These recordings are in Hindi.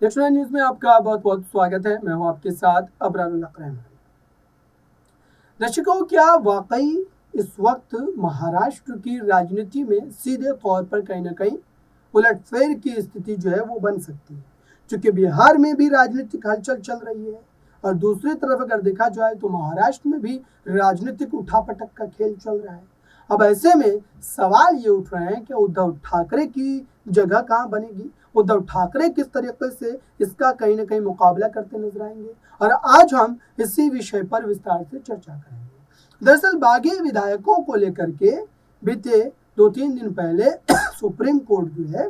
दक्षिणा न्यूज में आपका बहुत बहुत स्वागत है। मैं हूं आपके साथ अबरारुल अकरम। दर्शकों, क्या वाकई इस वक्त महाराष्ट्र की राजनीति में सीधे तौर पर कहीं ना कहीं उलटफेर की स्थिति जो है वो बन सकती है, क्योंकि बिहार में भी राजनीतिक हलचल चल रही है और दूसरी तरफ अगर देखा जाए तो महाराष्ट्र में भी राजनीतिक उठापटक का खेल चल रहा है। अब ऐसे में सवाल ये उठ रहे हैं कि उद्धव ठाकरे की जगह कहाँ बनेगी, उद्धव ठाकरे किस तरीके से इसका कहीं ना कहीं मुकाबला करते नजर आएंगे, और आज हम इसी विषय पर विस्तार से चर्चा करेंगे। दरअसल बागी विधायकों को लेकर के बीते 2-3 दिन पहले सुप्रीम कोर्ट जो है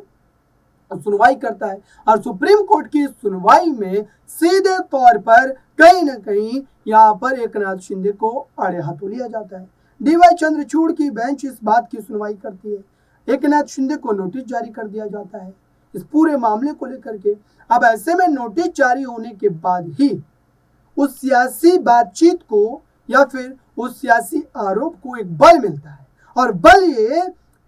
सुनवाई करता है और सुप्रीम कोर्ट की सुनवाई में सीधे तौर पर कहीं ना कहीं यहाँ पर एकनाथ शिंदे को आड़े हाथों लिया जाता है। डीवाई चंद्रचूड़ की बेंच इस बात की सुनवाई करती है, एकनाथ शिंदे को नोटिस जारी कर दिया जाता है इस पूरे मामले को लेकर के। अब ऐसे में नोटिस जारी होने के बाद ही उस सियासी बातचीत को या फिर उस सियासी आरोप को एक बल मिलता है, और बल ये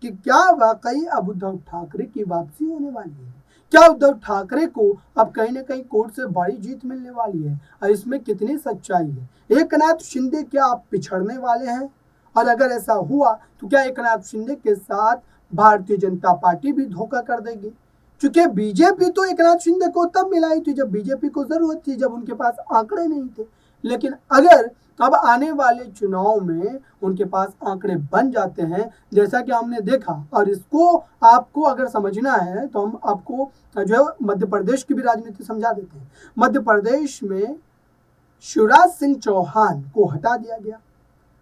कि क्या वाकई अब उद्धव ठाकरे की वापसी होने वाली है, क्या उद्धव ठाकरे को अब कहीं ना कहीं कोर्ट से बड़ी जीत मिलने वाली है, और इसमें कितनी सच्चाई है। एकनाथ शिंदे क्या आप पिछड़ने वाले हैं, और अगर ऐसा हुआ तो क्या एकनाथ शिंदे के साथ भारतीय जनता पार्टी भी धोखा कर देगी, क्योंकि बीजेपी तो एकनाथ शिंदे को तब मिलाई थी जब बीजेपी को जरूरत थी, जब उनके पास आंकड़े नहीं थे। लेकिन अगर अब आने वाले चुनाव में उनके पास आंकड़े बन जाते हैं, जैसा कि हमने देखा, और इसको आपको अगर समझना है तो हम आपको जो है मध्य प्रदेश की भी राजनीति समझा देते हैं। मध्य प्रदेश में शिवराज सिंह चौहान को हटा दिया गया,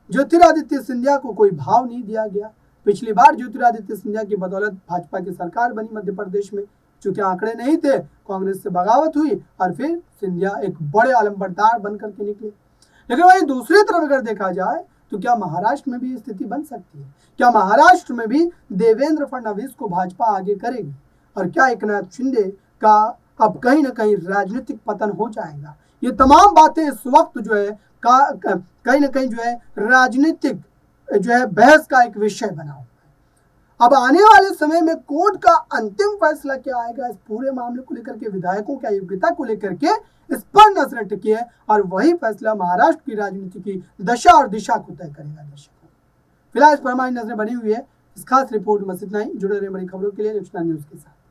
ज्योतिरादित्य सिंधिया को कोई भाव नहीं दिया गया। पिछली बार ज्योतिरादित्य सिंधिया की बदौलत भाजपा की सरकार बनी मध्य प्रदेश में, चूंकि आंकड़े नहीं थे, कांग्रेस से बगावत हुई और फिर सिंधिया एक बड़े आलमबरदार बन करके निकले। लेकिन वहीं दूसरी तरफ अगर देखा जाए तो क्या महाराष्ट्र में भी स्थिति बन सकती है, क्या महाराष्ट्र में भी देवेंद्र फडणवीस को भाजपा आगे करेगी, और क्या एकनाथ शिंदे का अब कहीं ना कहीं राजनीतिक पतन हो जाएगा। ये तमाम बातें इस वक्त जो है कहीं ना कहीं जो है राजनीतिक जो है बहस का एक विषय बना हुआ है। अब आने वाले समय में कोर्ट का अंतिम फैसला क्या आएगा इस पूरे मामले को लेकर के, विधायकों की अयोग्यता को लेकर के, इस पर नजर टिकी है, और वही फैसला महाराष्ट्र की राजनीति की दशा और दिशा को तय करेगा। दर्शकों, फिलहाल इस पर हमारी नजरें बनी हुई है। इस खास रिपोर्ट में इतना ही। जुड़े रहे बड़ी खबरों के लिए दक्षिणा न्यूज के साथ।